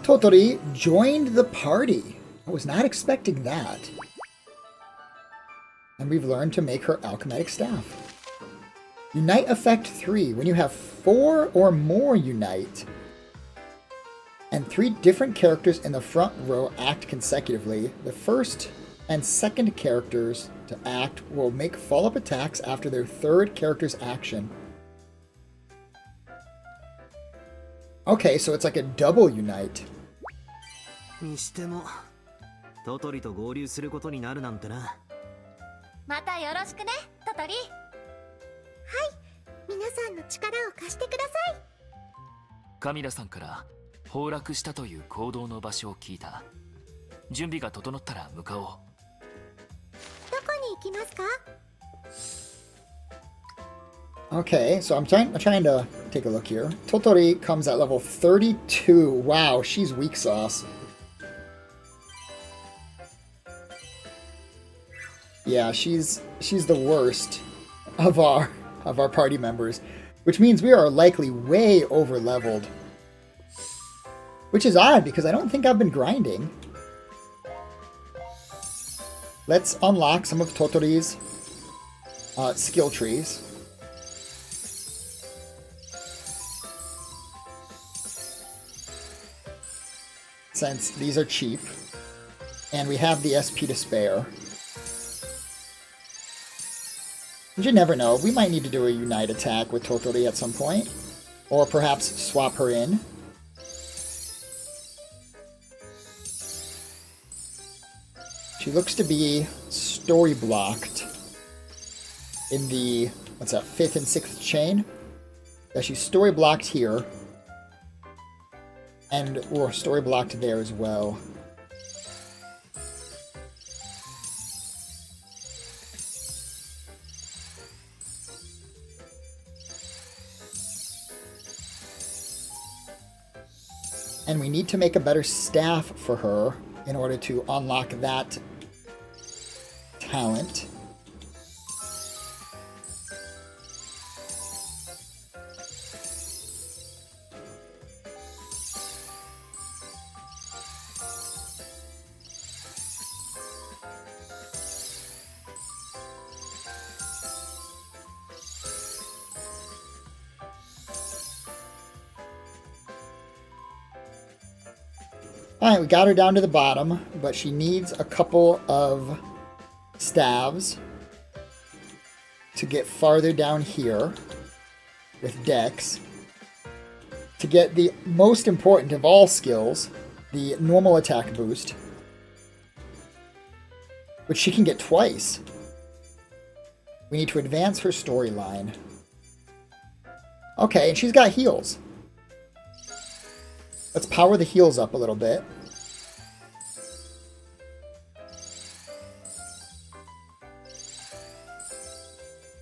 Totori joined the party. I was not expecting that. And we've learned to make her alchemic staff. Unite effect 3. When you have 4 or more unite, and 3 different characters in the front row act consecutively, the first and second characters to act will make follow-up attacks after their third character's action. Okay, so it's like a double unite. にしてもトトリと合流することになるなんてな。またよろしくね、トトリ。はい、皆さんの力を貸してください。カミラさんから崩落したという行動の場所を聞いた。準備が整ったら向かおう。どこに行きますか？ Okay, so I'm trying to take a look here. Totori comes at level 32. Wow, she's weak sauce. Yeah, she's the worst of our party members, which means we are likely way over leveled. Which is odd because I don't think I've been grinding. Let's unlock some of Totori's skill trees. Since these are cheap, and we have the SP to spare. You never know, we might need to do a unite attack with Totori at some point, or perhaps swap her in. She looks to be story blocked in the, what's that, 5th and 6th chain? Yeah, she's story blocked here. And or story blocked there as well. And we need to make a better staff for her in order to unlock that talent. Alright, we got her down to the bottom, but she needs a couple of staves to get farther down here with Dex to get the most important of all skills, the normal attack boost, which she can get twice. We need to advance her storyline. Okay, and she's got heals. Let's power the heals up a little bit.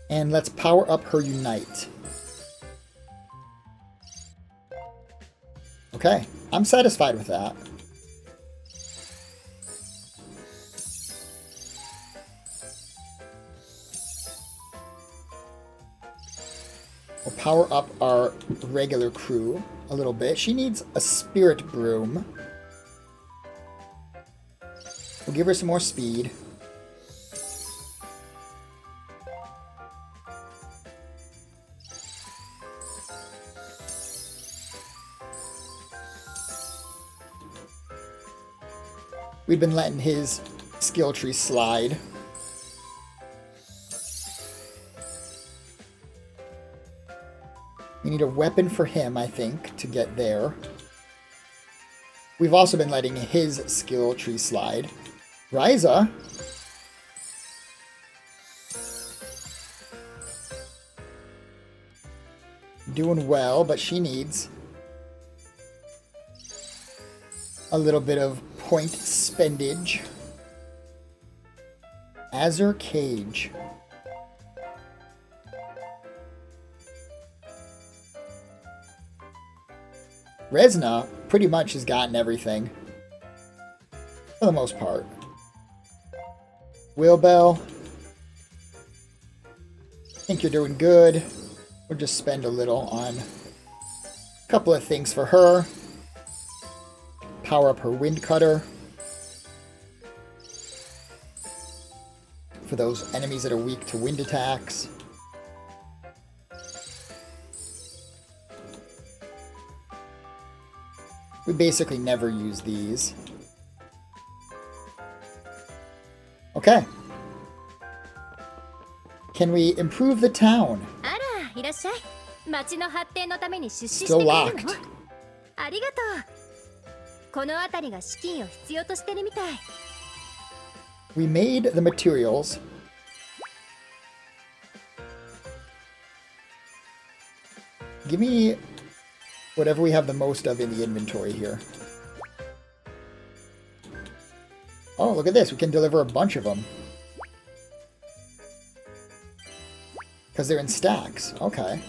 And let's power up her Unite. Okay, I'm satisfied with that. We'll power up our regular crew a little bit. She needs a Spirit Broom. We'll give her some more speed. We've been letting his skill tree slide. We need a weapon for him, I think, to get there. We've also been letting his skill tree slide. Ryza. Doing well, but she needs a little bit of point spendage. Azure Cage. Resna pretty much has gotten everything. For the most part. Wheelbell. I think you're doing good. We'll just spend a little on a couple of things for her. Power up her Wind Cutter. For those enemies that are weak to wind attacks. We basically never use these. Okay. Can we improve the town? Still locked. ありがとう。この辺りが資金を必要としてるみたい。We made the materials. Give me whatever we have the most of in the inventory here. Oh, look at this. We can deliver a bunch of them. Because they're in stacks. Okay.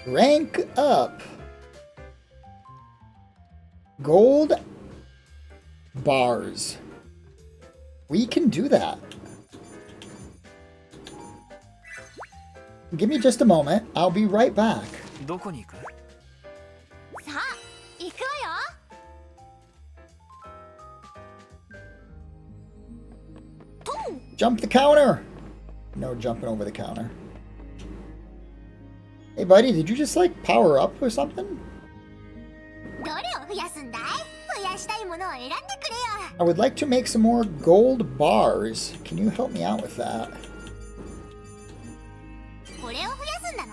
Rank up. Gold bars. We can do that. Give me just a moment. I'll be right back. どこに行く？さあ行くわよ。と Jump the counter. No jumping over the counter. Hey buddy, did you just like power up or something? どれを増やすんだい？増やしたいものを選んでくれよ。 I would like to make some more gold bars. Can you help me out with that? これを増やすんだな。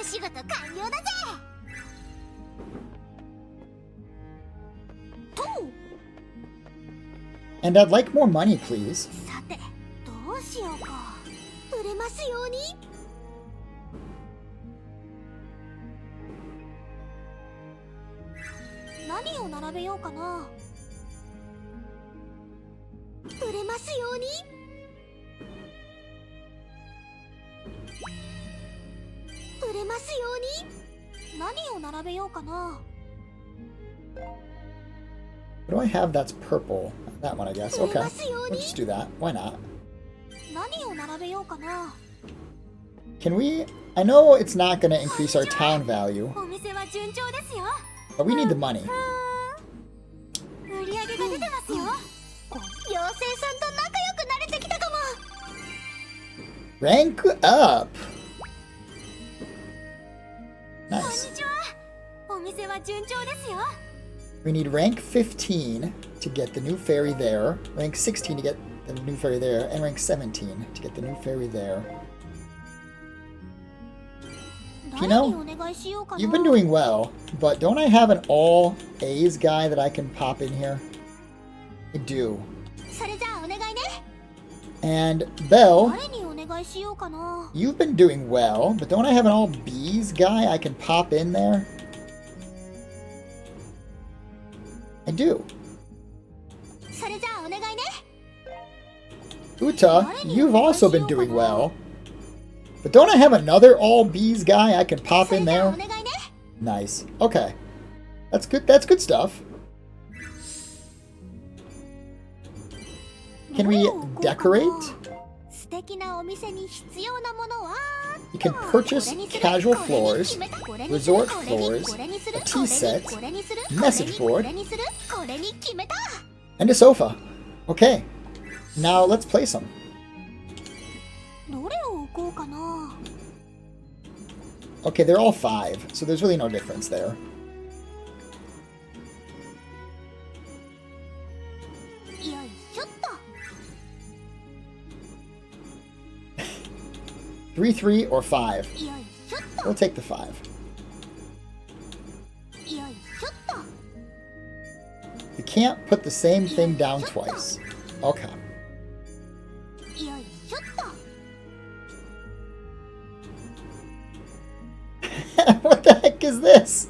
お仕事完了だぜ。と And I'd like more money, please. さてどうしようか。売れますように。何を並べようかな。売れますように。売れますように。何を並べようかな。 What do I have that's purple? That one, I guess. Okay. We'll just do that. Why not? 何を並べようかな。 Can we... I know it's not going to increase our town value, お店は順調ですよ。 but we need the money. 売り上げが出てますよ。妖精さんと仲良くなれてきたかも。 Rank up! こんに Nice. ちは。お店は順調ですよ。 We need rank 15 to get the new fairy there, rank 16 to get the new fairy there, and rank 17 to get the new fairy there. 誰 You know, にお願いしようかな。 You've been doing well, but don't I have an all A's guy that I can pop in here? I do. それじゃあお願いね。 And Belle, 誰にお願いしようかな。 you've been doing well, but don't I have an all B's guy I can pop in there? I do. それじゃあお願いね。 Uta, you've also been doing well. But don't I have another all B's guy I can pop それ in じゃあ there? お願いね。 Nice. Okay. That's good. That's good stuff. Can we decorate? 素敵なお店に必要なものは You can purchase casual floors, resort floors, a tea set, message board, and a sofa. Okay. Now let's play some. どれを置こうかな。 Okay, they're all 5, so there's really no difference there. よいしょっと。 3, 3, or 5. よいしょっと。 We'll take the 5. よいしょっと。 You can't put the same thing down twice. Okay. よいしょっと。 What the heck is this?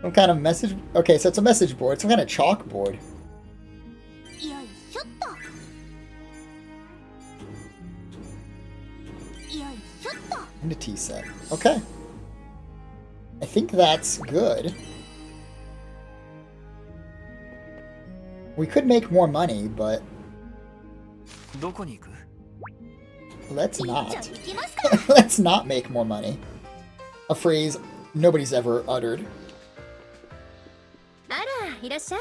Some kind of message... Okay, so it's a message board. Some kind of chalkboard. よいしょっと。よいしょっと。 And a tea set. Okay. I think that's good. We could make more money, but どこに行く？ let's じゃあ not. 行きますか。 Let's not make more money. A phrase nobody's ever uttered. あら、いらっしゃい。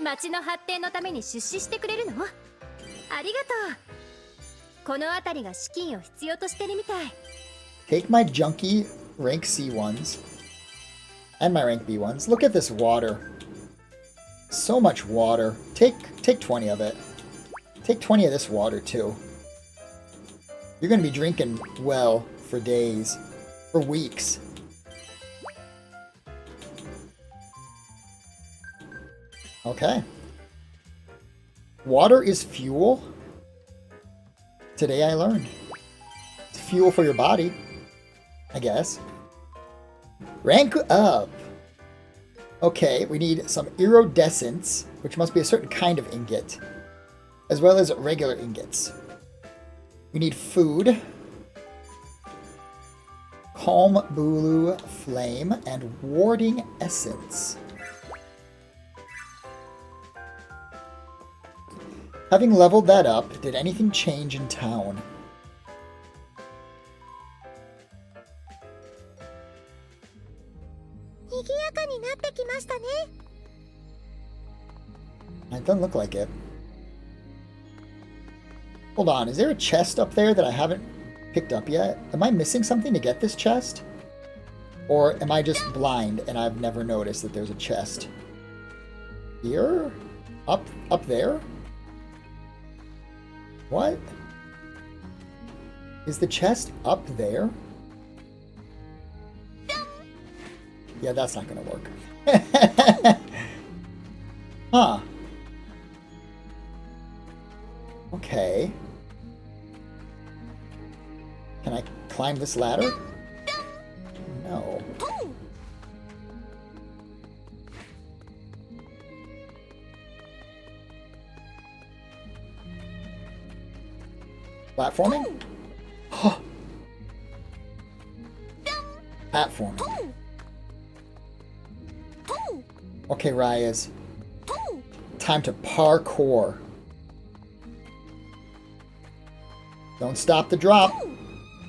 町の発展のために出資してくれるの？ありがとう。この辺りが資金を必要としてるみたい。 Take my junky rank C ones and my rank B ones. Look at this water. So much water. Take 20 of it. Take 20 of this water too. You're gonna be drinking well for days, for weeks. Okay. Water is fuel? Today I learned. It's fuel for your body, I guess. Rank up. Okay, we need some iridescence, which must be a certain kind of ingot, as well as regular ingots. We need food, calm blue flame, and warding essence. Having leveled that up, did anything change in town? It doesn't look like it. Hold on, is there a chest up there that I haven't picked up yet? Am I missing something to get this chest? Or am I just blind and I've never noticed that there's a chest? Here? Up there? What? Is the chest up there? Yeah, that's not gonna work. Huh. Okay. Can I climb this ladder? No. Platforming? Platforming. Okay, Ryas. Time to parkour. Don't stop the drop.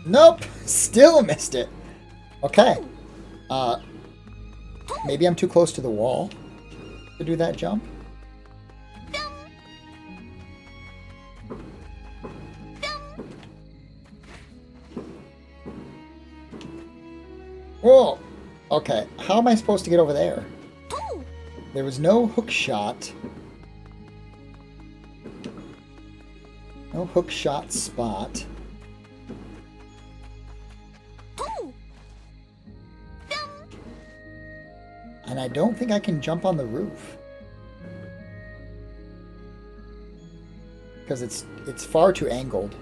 Nope! Still missed it. Okay. Maybe I'm too close to the wall to do that jump. Whoa! Okay, how am I supposed to get over there? There was no hook shot. No hook shot spot. And I don't think I can jump on the roof. Because it's far too angled.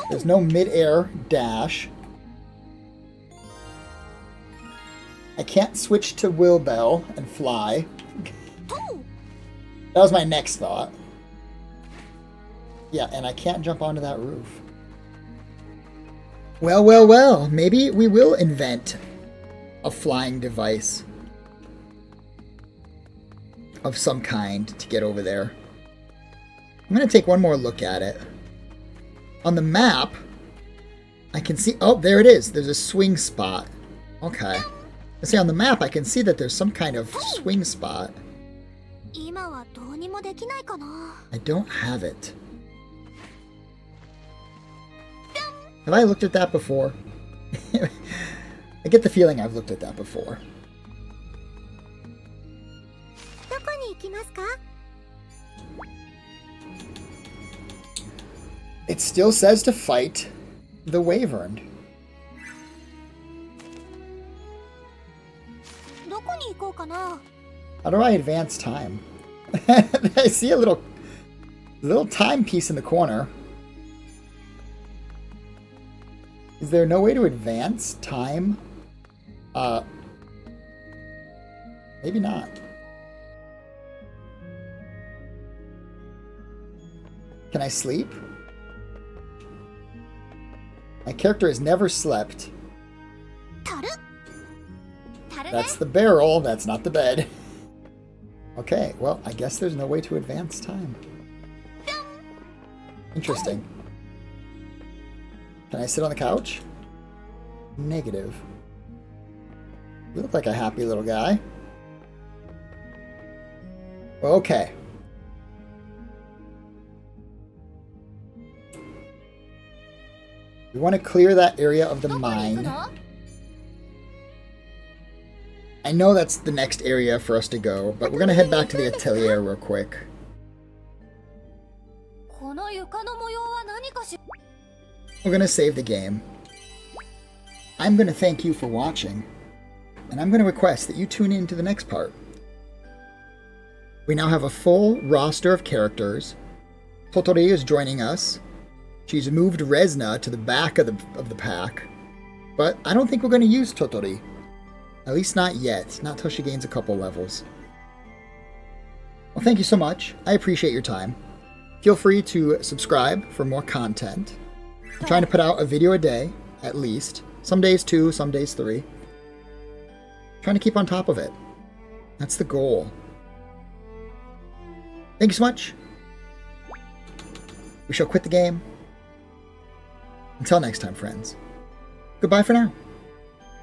There's no mid-air dash. I can't switch to Will Bell and fly. That was my next thought. Yeah, and I can't jump onto that roof. Well, well, well. Maybe we will invent a flying device of some kind to get over there. I'm going to take one more look at it. On the map, I can see... Oh, there it is. There's a swing spot. Okay. I see on the map, I can see that there's some kind of swing spot. I don't have it. Have I looked at that before? I get the feeling I've looked at that before. It still says to fight the Wyvern. How do I advance time? I see a little timepiece in the corner. Is there no way to advance time? Maybe not. Can I sleep? My character has never slept. That's the barrel, that's not the bed. Okay, well, I guess there's no way to advance time. Interesting. Can I sit on the couch? Negative. You look like a happy little guy. Okay. We want to clear that area of the mine. I know that's the next area for us to go, but we're going to head back to the Atelier real quick. We're going to save the game. I'm going to thank you for watching. and I'm going to request that you tune in to the next part. We now have a full roster of characters. Totori is joining us. She's moved Resna to the back of the pack. But I don't think we're going to use Totori. At least not yet. Not till she gains a couple levels. Well, thank you so much. I appreciate your time. Feel free to subscribe for more content. I'm trying to put out a video a day, at least. Some days 2, some days 3. Trying to keep on top of it. That's the goal. Thank you so much. We shall quit the game. Until next time, friends. Goodbye for now.